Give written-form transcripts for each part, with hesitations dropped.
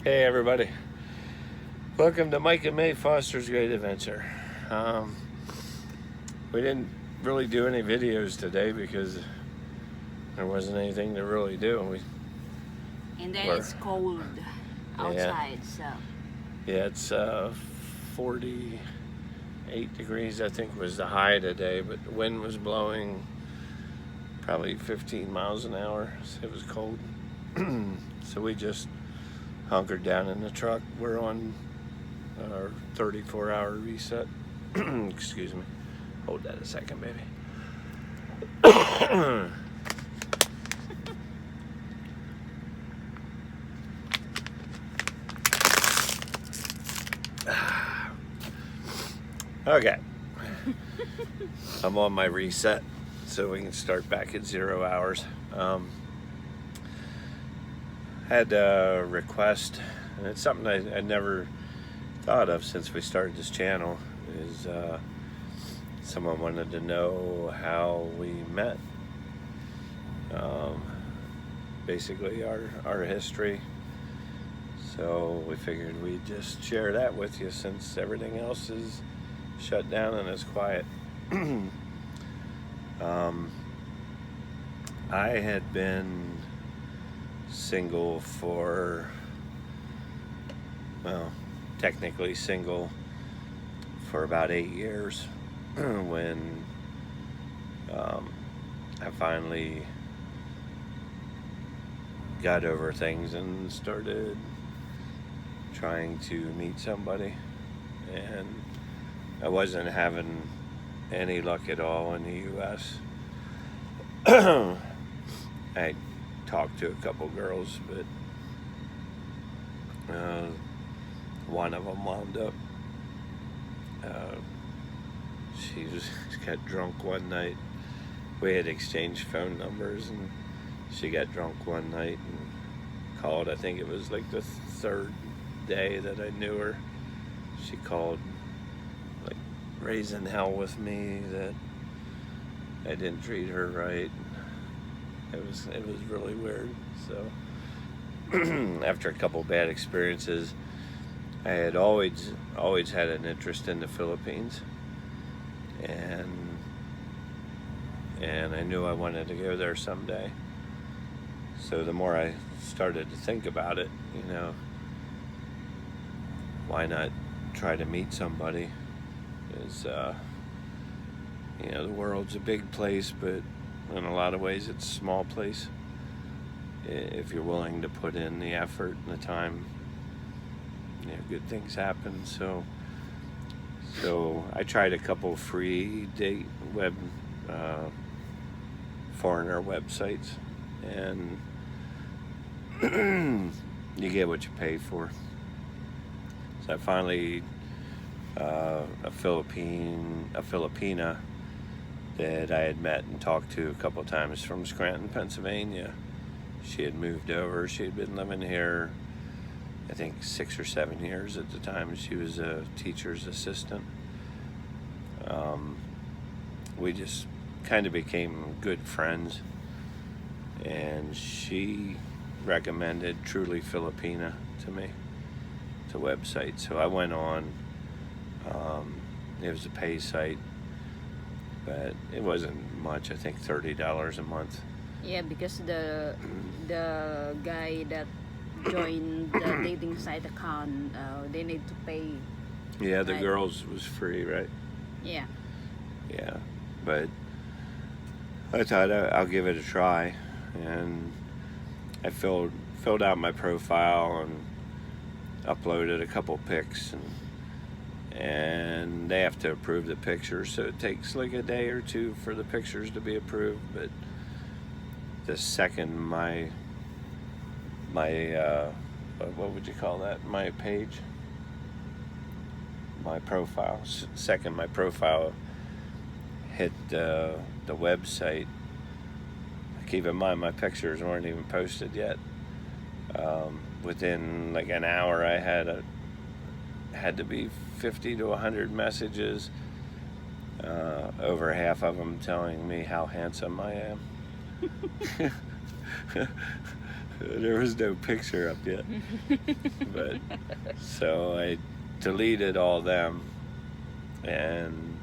Hey everybody, welcome to Mike and May Foster's Great Adventure. We didn't really do any videos today because there wasn't anything to really do. And then Were- it's cold outside, so Yeah, it's 48 degrees I think was the high today, but the wind was blowing probably 15 miles an hour, so it was cold. So we just hunkered down in the truck. We're on our 34-hour reset. Excuse me. Hold that a second, baby. Okay. I'm on my reset, so we can start back at 0 hours. Had a request, and it's something I never thought of since we started this channel, is someone wanted to know how we met. Basically our history. So we figured we'd just share that with you since everything else is shut down and it's quiet. I had been single for, well, technically single for about 8 years when I finally got over things and started trying to meet somebody, and I wasn't having any luck at all in the US. I talked to a couple girls, but one of them wound up, she got drunk one night. We had exchanged phone numbers, and she got drunk one night and called. I think it was like the third day that I knew her. She called, like, raising hell with me that I didn't treat her right. It was really weird. So after a couple bad experiences, I had always had an interest in the Philippines, and I knew I wanted to go there someday. So the more I started to think about it, why not try to meet somebody? Is the world's a big place, but in a lot of ways it's a small place. If you're willing to put in the effort and the time, good things happen. So I tried a couple free date web foreigner websites, and you get what you pay for. So I finally, a Filipina that I had met and talked to a couple times from Scranton, Pennsylvania. She had moved over. She had been living here, I think, 6 or 7 years at the time. She was a teacher's assistant. We just kind of became good friends, and she recommended TrulyFilipina to me, it's a website. So I went on. It was a pay site, but it wasn't much. I think $30 a month. yeah, because the guy that joined the dating site account, they need to pay. Yeah, the Right. girls was free, right? Yeah. Yeah, but I thought I'll give it a try, and I filled out my profile and uploaded a couple pics, and they have to approve the pictures, so it takes like a day or two for the pictures to be approved. But the second my what would you call that? My page, my profile. Second my profile hit the website. Keep in mind, my pictures weren't even posted yet. Within like an hour, I had to be 50 to 100 messages, over half of them telling me how handsome I am. There was no picture up yet. But so I deleted all them, and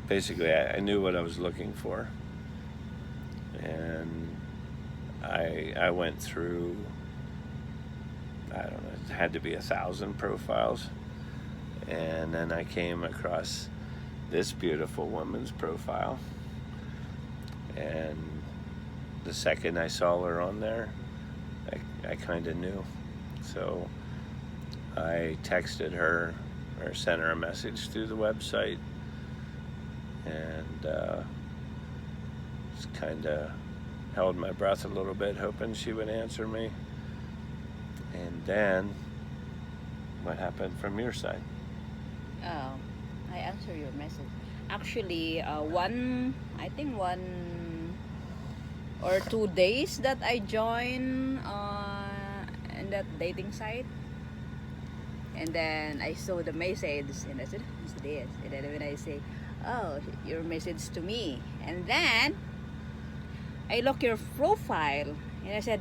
basically I knew what I was looking for, and I went through, I don't know, it had to be 1,000 profiles, and then I came across this beautiful woman's profile, and the second I saw her on there, I kind of knew. So I texted her or sent her a message through the website, and just kind of held my breath a little bit, hoping she would answer me. And then, what happened from your side? Oh, I answer your message. Actually, I think 1 or 2 days that I joined in that dating site, and then I saw the message, and I said, "Who's this?" And then when I say, "Oh, your message to me," and then I look your profile, and I said,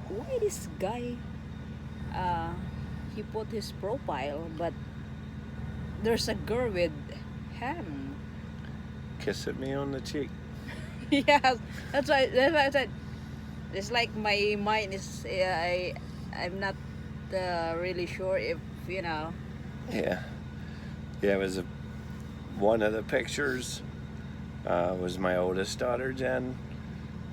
"Why this guy? He put his profile, but there's a girl with him." Kissing me on the cheek. Yes, that's why I said. It's like my mind is. I'm not really sure if you know. Yeah. Yeah, it was one of the pictures was my oldest daughter, Jen.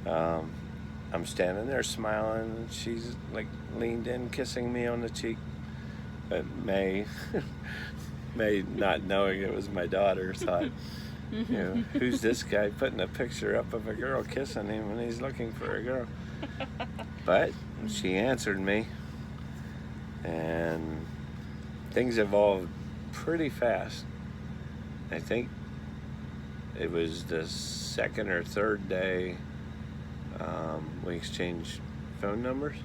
I'm standing there smiling, and she's like leaned in, kissing me on the cheek. But May, May, not knowing it was my daughter, thought, you know, who's this guy putting a picture up of a girl kissing him when he's looking for a girl? But she answered me, and things evolved pretty fast. I think it was the second or third day we exchanged phone numbers.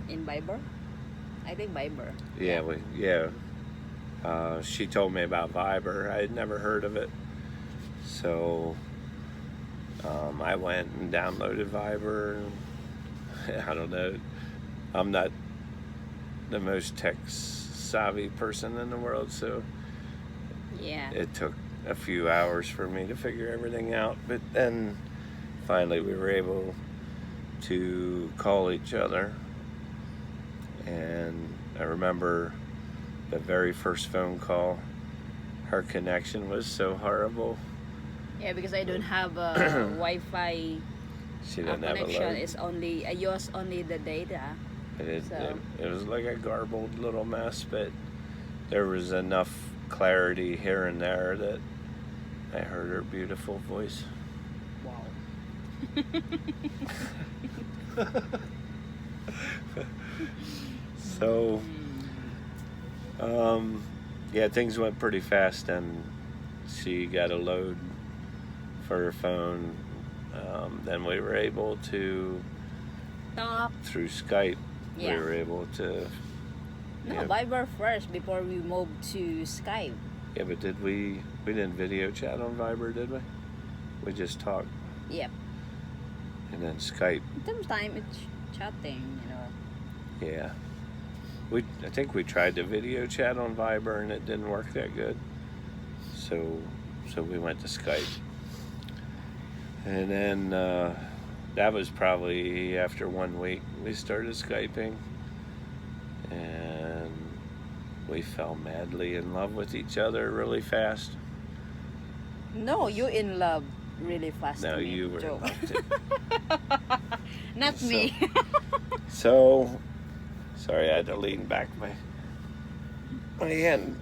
In Viber, I think Viber. Yeah. She told me about Viber. I had never heard of it, so I went and downloaded Viber. And I don't know. I'm not the most tech savvy person in the world, so Yeah. it took a few hours for me to figure everything out. But then finally we were able to call each other, and I remember the very first phone call, her connection was so horrible. Yeah, because I don't have a Wi-Fi She didn't have a connection. load. It's only I use only the data. It was like a garbled little mess, but there was enough clarity here and there that I heard her beautiful voice. Wow. So, yeah, things went pretty fast, and she got a load for her phone. Then we were able to, Talk. through Skype, Yeah. we were able to. No, Yeah. Viber first before we moved to Skype. Yeah, but we didn't video chat on Viber, did we? We just talked, Yep. and then Skype. Sometimes it's chatting, you know. Yeah. I think we tried to video chat on Viber, and it didn't work that good. So we went to Skype. And then that was probably after 1 week we started Skyping, and we fell madly in love with each other really fast. No, you in love really fast. No, to me, you were in Joe. love too. Not So- me. So, sorry, I had to lean back. My hand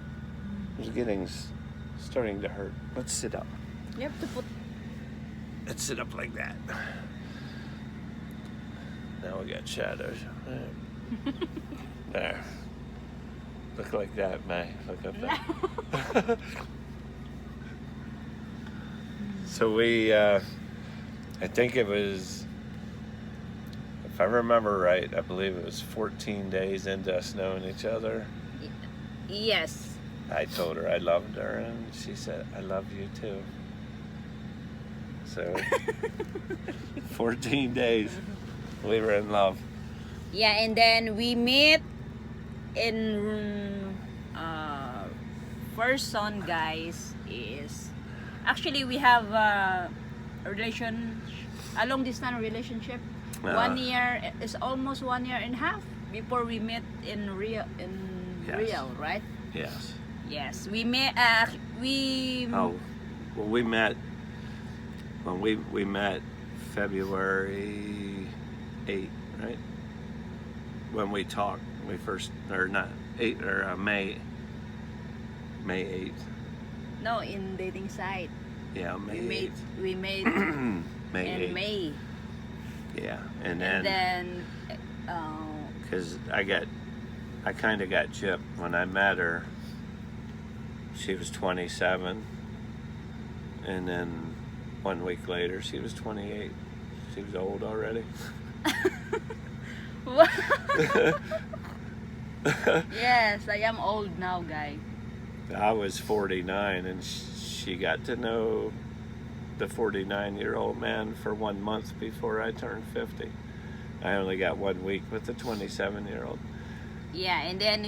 was starting to hurt. Let's sit up. You have to put. Let's sit up like that. Now we got shadows. There. Look like that, May. Look up there. So we, I think it was, if I remember right, I believe it was 14 days into us knowing each other. Yes. I told her I loved her, and she said, "I love you too." so 14 days we were in love. Yeah, and then we met in first son, guys, is actually we have a long distance relationship. 1 year is almost 1.5 years before we met in Rio, Yes. Rio, right? Yes. Yes, we met. Well, we met when we met February 8th, right? When we talked, we first, or not 8 or May 8th. No, in dating site. Yeah, May 8th. We made May in 8th. May. Yeah, and And then because I kind of got chipped when I met her. She was 27, and then 1 week later she was 28. She was old already. Yes, I am old now, guy. I was 49, and she got to know the 49-year-old man for 1 month before I turned 50. I only got 1 week with the 27-year-old. Yeah, and then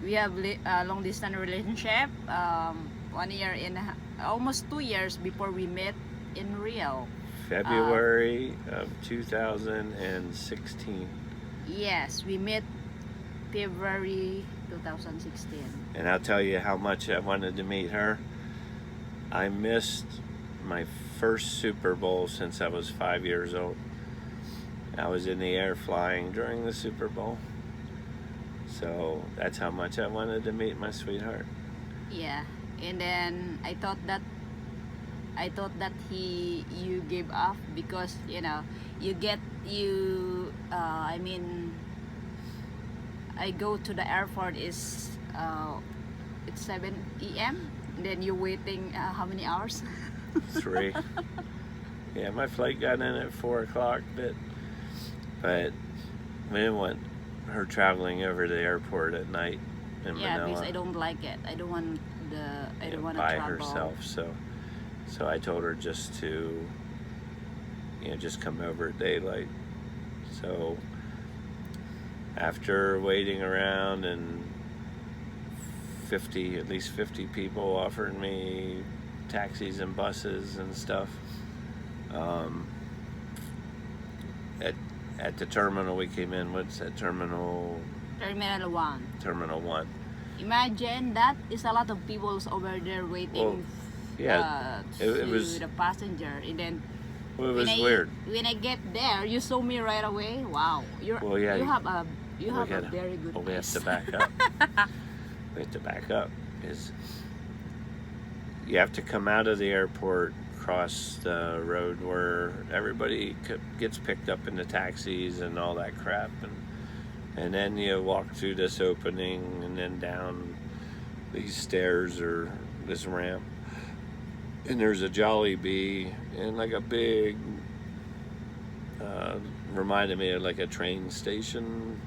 we have a long distance relationship. 1 year and almost 2 years before we met in Rio. February of 2016. Yes, we met February 2016. And I'll tell you how much I wanted to meet her. I missed my first Super Bowl since I was 5 years old. I was in the air flying during the Super Bowl. So that's how much I wanted to meet my sweetheart. Yeah, and then I thought that you gave up because I go to the airport it's 7 a.m. Then you're waiting how many hours? 3. Yeah, my flight got in at 4 o'clock, but we didn't want her traveling over to the airport at night in Manila. Because I don't like it. I don't want to by travel herself. So I told her just to just come over at daylight. So after waiting around and at least 50 people offered me taxis and buses and stuff. At the terminal we came in, what's that terminal? Terminal 1. Terminal 1. Imagine that is a lot of people over there waiting. Well, yeah, it was the passenger, and then it was weird. When I get there, you saw me right away. Wow, you have a very good. Well, we have face. to back up. We have to back up. You have to come out of the airport, cross the road where everybody gets picked up in the taxis and all that crap, and then you walk through this opening and then down these stairs or this ramp, and there's a Jollibee and like a big reminded me of like a train station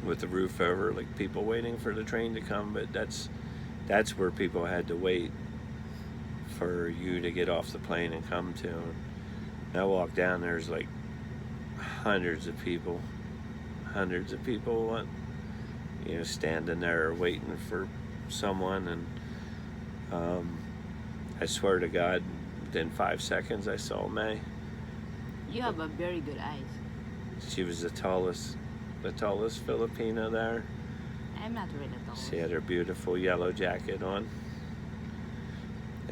with the roof over, like people waiting for the train to come. But that's where people had to wait for you to get off the plane and come to. And I walk down, there's like hundreds of people standing there waiting for someone. And I swear to God, within 5 seconds I saw May. You have a very good eyes. She was the tallest Filipina there. I'm not really tall. She had her beautiful yellow jacket on,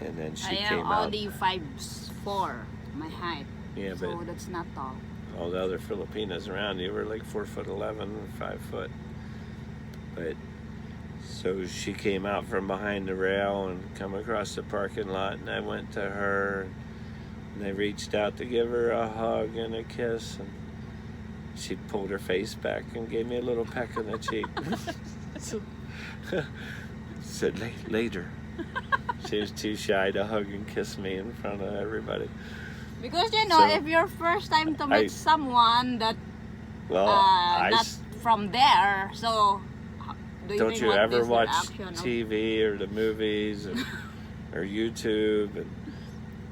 and then she came out. I am only 5'4", my height. Yeah, so but that's not tall. all the other Filipinas around you were like 4'11", 5 foot. But so she came out from behind the rail and come across the parking lot, and I went to her, and I reached out to give her a hug and a kiss, and she pulled her face back and gave me a little peck on the cheek. Said later. She was too shy to hug and kiss me in front of everybody. Because so, if you're first time to meet someone that not from there, so don't you ever watch TV or the movies? or YouTube,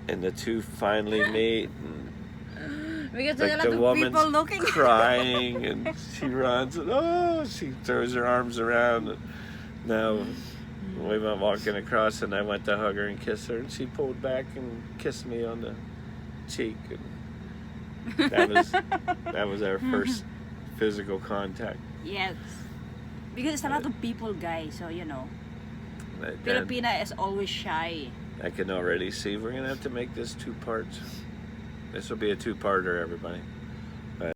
and the two finally meet. And Because there's like a the lot of woman's people looking. crying, and she runs, and oh, she throws her arms around. And now we went walking across, and I went to hug her and kiss her, and she pulled back and kissed me on the cheek. And that was our first physical contact. Yes. Because it's a lot of people, guys. So, you know, And Filipina is always shy. I can already see we're gonna have to make this 2 parts. This will be a 2-parter, everybody.